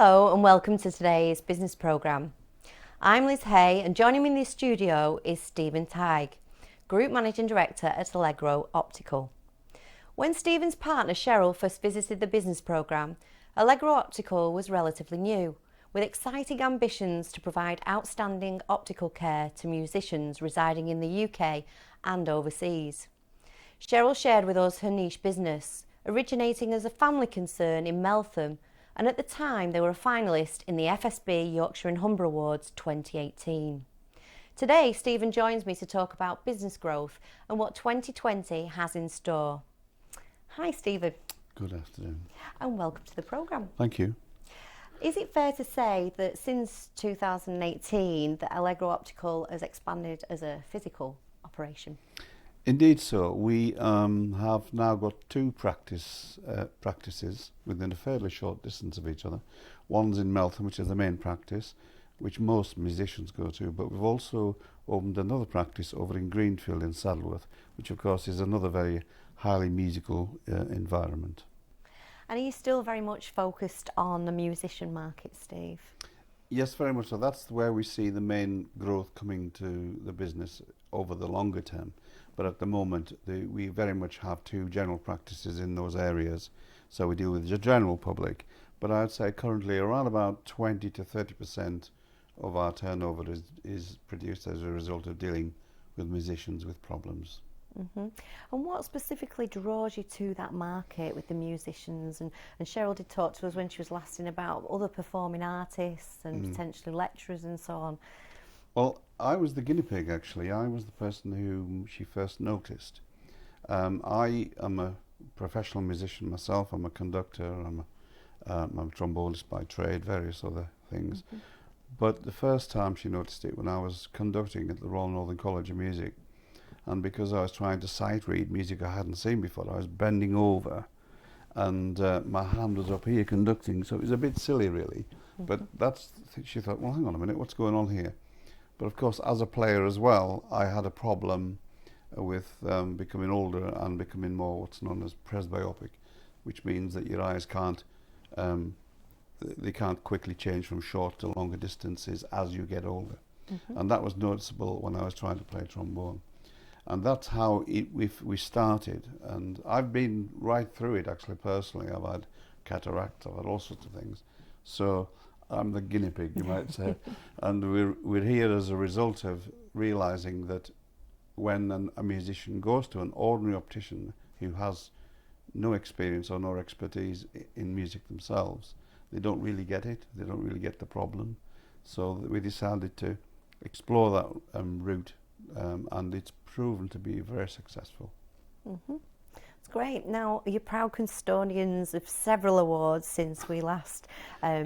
Hello and welcome to today's business programme. I'm Liz Hay and joining me in the studio is Stephen Tighe, Group Managing Director at Allegro Optical. When Stephen's partner Cheryl first visited the business programme, Allegro Optical was relatively new, with exciting ambitions to provide outstanding optical care to musicians residing in the UK and overseas. Cheryl shared with us her niche business, originating as a family concern in Meltham, and at the time they were a finalist in the FSB Yorkshire and Humber Awards 2018. Today, Stephen joins me to talk about business growth and what 2020 has in store. Hi Stephen. Good afternoon. And welcome to the programme. Thank you. Is it fair to say that since 2018 that Allegro Optical has expanded as a physical operation? Indeed so. We have now got two practices within a fairly short distance of each other. One's in Meltham, which is the main practice, which most musicians go to, but we've also opened another practice over in Greenfield in Saddleworth, which of course is another very highly musical environment. And are you still very much focused on the musician market, Steve? Yes, very much so. That's where we see the main growth coming to the business over the longer term. But at the moment, we very much have two general practices in those areas. So we deal with the general public. But I'd say currently around about 20 to 30% of our turnover is produced as a result of dealing with musicians with problems. Mm-hmm. And what specifically draws you to that market with the musicians? And Cheryl did talk to us when she was last in about other performing artists and potentially lecturers and so on. Well, I was the guinea pig actually. I was the person whom she first noticed. I am a professional musician myself. I'm a conductor, I'm a trombonist by trade, various other things. Mm-hmm. But the first time she noticed it when I was conducting at the Royal Northern College of Music, and because I was trying to sight read music I hadn't seen before, I was bending over and my hand was up here conducting, so it was a bit silly really. Mm-hmm. But she thought, well, hang on a minute, what's going on here? But of course, as a player as well, I had a problem with becoming older and becoming more what's known as presbyopic, which means that your eyes can't quickly change from short to longer distances as you get older. Mm-hmm. And that was noticeable when I was trying to play trombone. And that's how we started. And I've been right through it actually personally. I've had cataracts, I've had all sorts of things. So I'm the guinea pig, you might say. And we're here as a result of realizing that when a musician goes to an ordinary optician who has no experience or no expertise in music themselves, they don't really get it, they don't really get the problem. So we decided to explore that route, and it's proven to be very successful. Mm-hmm. Great. Now, you're proud custodians of several awards since we last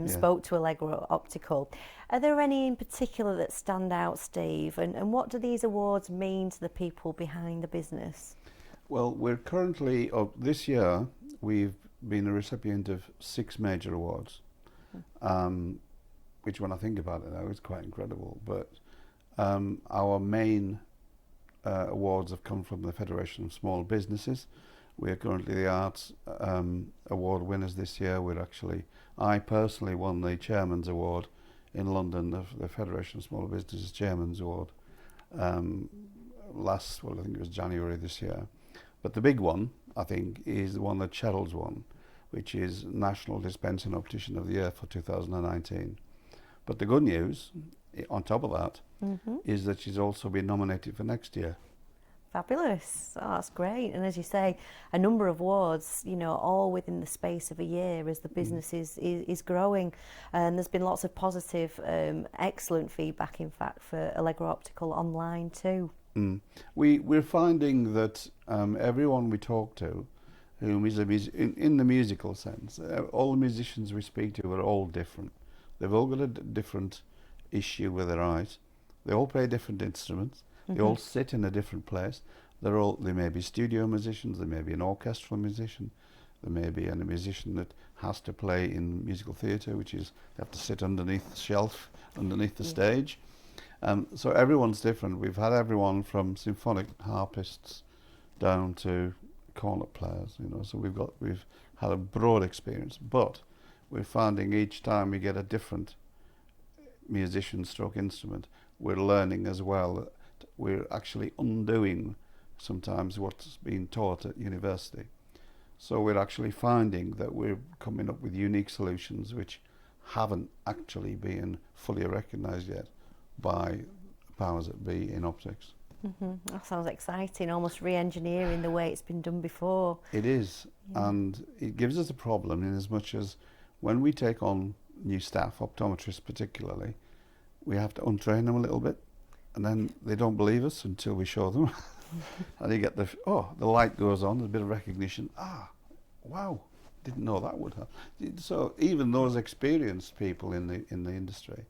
spoke to Allegro Optical. Are there any in particular that stand out, Steve? And what do these awards mean to the people behind the business? Well, we're currently, this year, we've been a recipient of 6 major awards, which when I think about it now is quite incredible. But our main awards have come from the Federation of Small Businesses. We are currently the Arts Award winners this year. I personally won the Chairman's Award in London, the Federation of Small Businesses Chairman's Award, I think it was January this year. But the big one, I think, is the one that Cheryl's won, which is National Dispensing Optician of the Year for 2019. But the good news, on top of that, is that she's also been nominated for next year. Fabulous. Oh, that's great. And as you say, a number of awards, all within the space of a year as the business is growing. And there's been lots of positive, excellent feedback, in fact, for Allegro Optical online too. We're finding that everyone we talk to, whom is in the musical sense, all the musicians we speak to are all different. They've all got a different issue with their eyes. They all play different instruments. They all sit in a different place. They may be studio musicians, they may be an orchestral musician, there may be a musician that has to play in musical theatre, which is they have to sit underneath the shelf, underneath the stage. So everyone's different. We've had everyone from symphonic harpists down to cornet players, so we've had a broad experience. But we're finding each time we get a different musician stroke instrument, we're learning as well that we're actually undoing sometimes what's been taught at university. So we're actually finding that we're coming up with unique solutions which haven't actually been fully recognised yet by powers that be in optics. That sounds exciting, almost re-engineering the way it's been done before. It is, and it gives us a problem in as much as when we take on new staff, optometrists particularly, we have to untrain them a little bit, and then they don't believe us until we show them. And you get the light goes on, there's a bit of recognition. Wow, didn't know that would happen. So even those experienced people in the industry,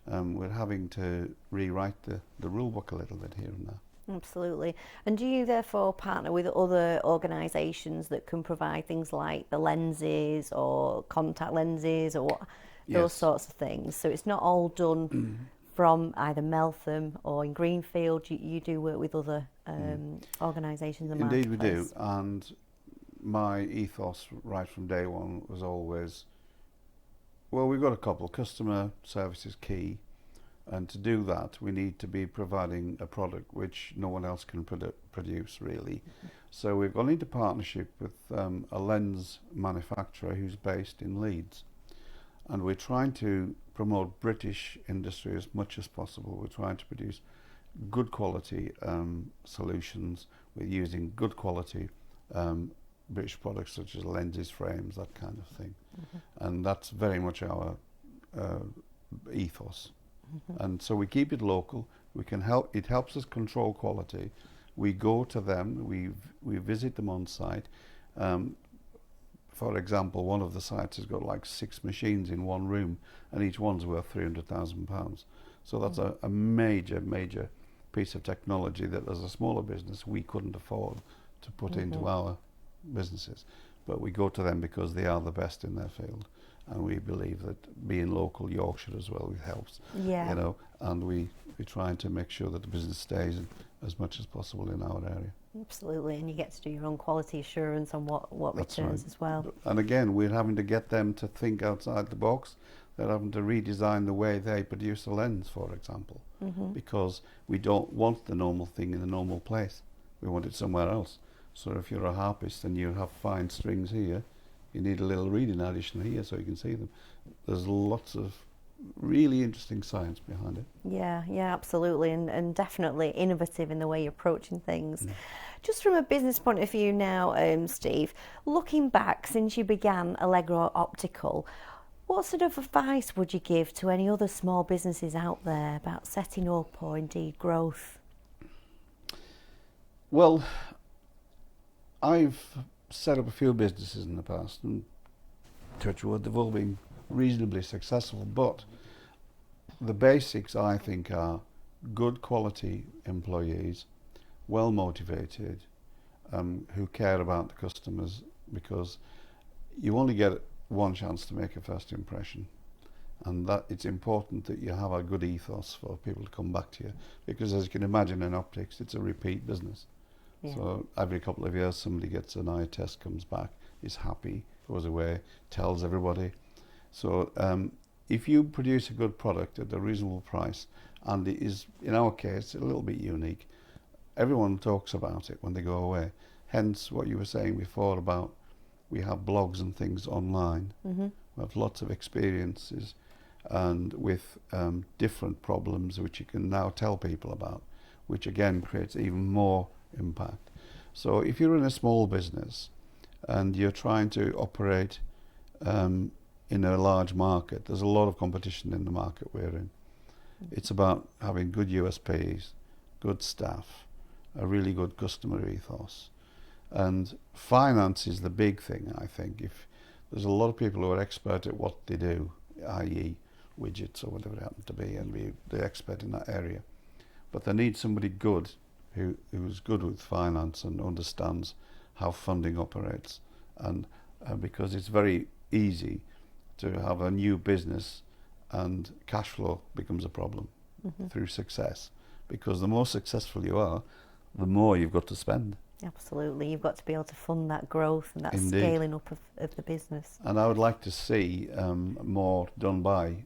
we're having to rewrite the rule book a little bit here and there. Absolutely. And do you therefore partner with other organisations that can provide things like the lenses or contact lenses or those sorts of things? So it's not all done from either Meltham or in Greenfield. You do work with other organisations in the Indeed we do. marketplace. And my ethos right from day one was always, well, we've got a couple. Customer service is key. And to do that, we need to be providing a product which no one else can produce, really. So we've gone into partnership with a lens manufacturer who's based in Leeds. And we're trying to promote British industry as much as possible. We're trying to produce good quality solutions. We're using good quality British products such as lenses, frames, that kind of thing. And that's very much our ethos. And so we keep it local. We can help. It helps us control quality. We go to them. We visit them on site. For example, one of the sites has got like 6 machines in one room, and each one's worth £300,000. So that's a major piece of technology that, as a smaller business, we couldn't afford to put into our businesses. But we go to them because they are the best in their field. And we believe that being local, Yorkshire as well, helps. Yeah. You know, and we're trying to make sure that the business stays as much as possible in our area. Absolutely, and you get to do your own quality assurance on what That's returns right. as well. And again, we're having to get them to think outside the box. They're having to redesign the way they produce a lens, for example, because we don't want the normal thing in the normal place. We want it somewhere else. So if you're a harpist and you have fine strings here, you need a little reading addition here so you can see them. There's lots of really interesting science behind it. Yeah, absolutely, and definitely innovative in the way you're approaching things. Just from a business point of view now, Steve, looking back since you began Allegro Optical, what sort of advice would you give to any other small businesses out there about setting up or indeed growth? Well, I've set up a few businesses in the past, and touch wood, they've all been reasonably successful, but the basics, I think, are good quality employees, well motivated, who care about the customers, because you only get one chance to make a first impression, and that it's important that you have a good ethos for people to come back to you, because as you can imagine in optics, it's a repeat business. Yeah. So every couple of years somebody gets an eye test, comes back, is happy, goes away, tells everybody. So if you produce a good product at a reasonable price, and it is, in our case, a little bit unique, everyone talks about it when they go away. Hence what you were saying before about we have blogs and things online. We have lots of experiences and with different problems which you can now tell people about, which again creates even more impact. So if you're in a small business and you're trying to operate in a large market, there's a lot of competition in the market we're in. It's about having good USPs, good staff, a really good customer ethos, and finance is the big thing. I think if there's a lot of people who are expert at what they do, i.e. widgets or whatever it happens to be, and they're expert in that area, but they need somebody good who's good with finance and understands how funding operates, and because it's very easy to have a new business and cash flow becomes a problem through success, because the more successful you are, the more you've got to spend. Absolutely. You've got to be able to fund that growth and that Indeed. scaling up of the business. And I would like to see more done by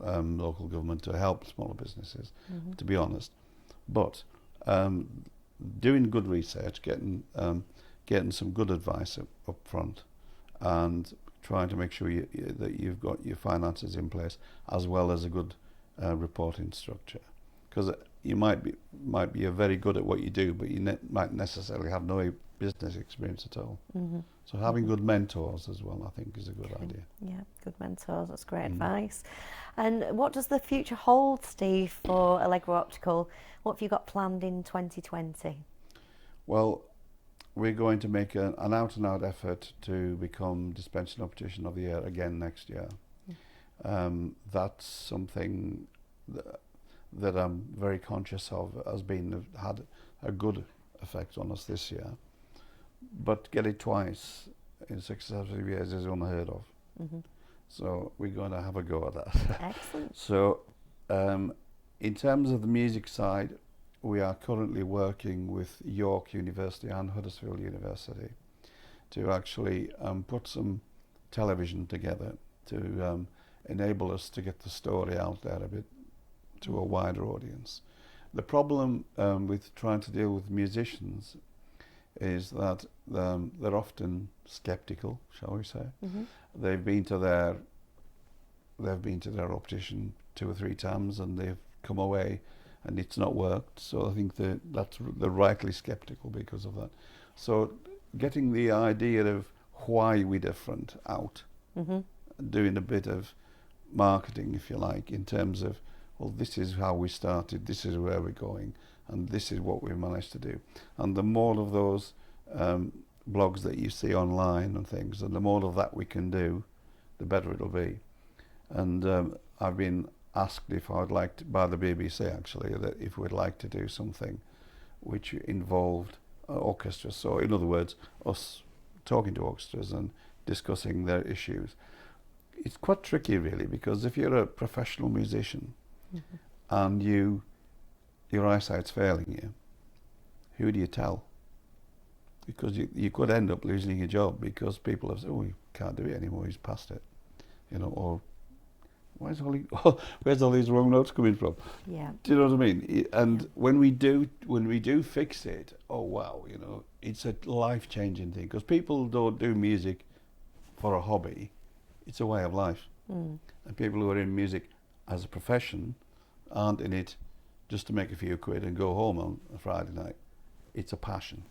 local government to help smaller businesses, to be honest. But doing good research, getting some good advice up front, and trying to make sure that you've got your finances in place, as well as a good reporting structure. Because you might be very good at what you do, but you might necessarily have no business experience at all. So having good mentors as well, I think, is a good idea. Yeah, good mentors. That's great advice. And what does the future hold, Steve, for Allegro Optical? What have you got planned in 2020? Well, we're going to make an out-and-out effort to become Dispensing Optician of the Year again next year. That's something that I'm very conscious of has had a good effect on us this year. But get it twice in successive years is unheard of. So we're going to have a go at that. Excellent. So in terms of the music side, we are currently working with York University and Huddersfield University to actually put some television together to enable us to get the story out there a bit to a wider audience. The problem with trying to deal with musicians is that they're often skeptical, shall we say. They've been to their optician 2 or 3 times and they've come away and it's not worked. So I think they're rightly skeptical because of that. So getting the idea of why we're different out, doing a bit of marketing, if you like, in terms of, well, this is how we started, this is where we're going, and this is what we managed to do. And the more of those blogs that you see online and things, and the more of that we can do, the better it'll be. And I've been asked if I'd like to, by the BBC actually, that if we'd like to do something which involved orchestras. So in other words, us talking to orchestras and discussing their issues. It's quite tricky really, because if you're a professional musician and your eyesight's failing you, who do you tell? Because you could end up losing your job because people have said, oh, he can't do it anymore, he's past it, or where's all these wrong notes coming from? Yeah. Do you know what I mean? And when we do fix it, oh wow, it's a life-changing thing, because people don't do music for a hobby, it's a way of life. And people who are in music as a profession aren't in it just to make a few quid and go home on a Friday night. It's a passion.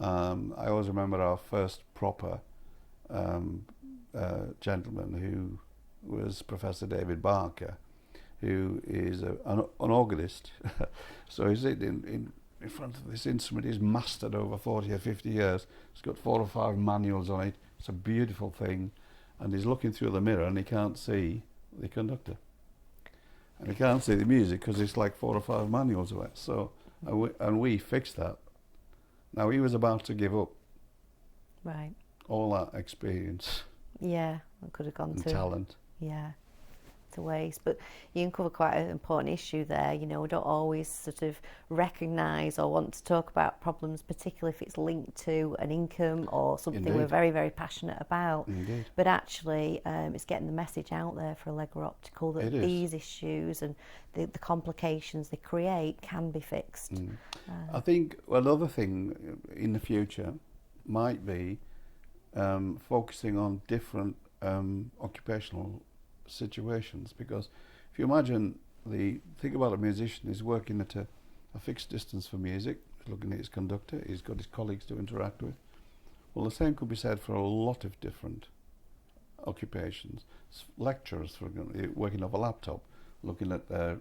I always remember our first proper gentleman, who was Professor David Barker, who is an organist. So he's in front of this instrument he's mastered over 40 or 50 years. It's got 4 or 5 manuals on it. It's a beautiful thing. And he's looking through the mirror and he can't see the conductor. And he can't see the music because it's like 4 or 5 manuals away. So, and we fixed that. Now he was about to give up. Right. All that experience. Yeah, I could have gone and to talent. Yeah, to waste. But you can cover quite an important issue there. We don't always sort of recognise or want to talk about problems, particularly if it's linked to an income or something we're very, very passionate about. Indeed. But actually, it's getting the message out there for Allegro Optical that these issues and the complications they create can be fixed. I think another thing in the future might be focusing on different occupational situations, because if you imagine think about a musician who's working at a fixed distance for music, he's looking at his conductor, he's got his colleagues to interact with. Well, the same could be said for a lot of different occupations. Lecturers, for example, working off a laptop, looking at their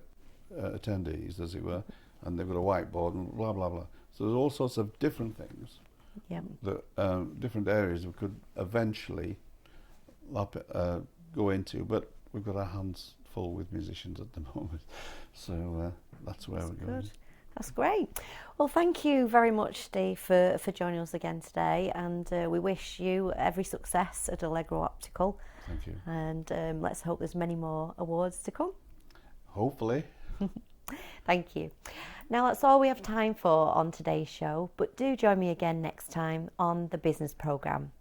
attendees, as it were, and they've got a whiteboard and blah blah blah. So there's all sorts of different things. That different areas we could eventually go into, but we've got our hands full with musicians at the moment, so that's where we're going. That's great. Well, thank you very much, Steve, for joining us again today, and we wish you every success at Allegro Optical. Thank you. And let's hope there's many more awards to come. Hopefully. Thank you. Now that's all we have time for on today's show, but do join me again next time on the business programme.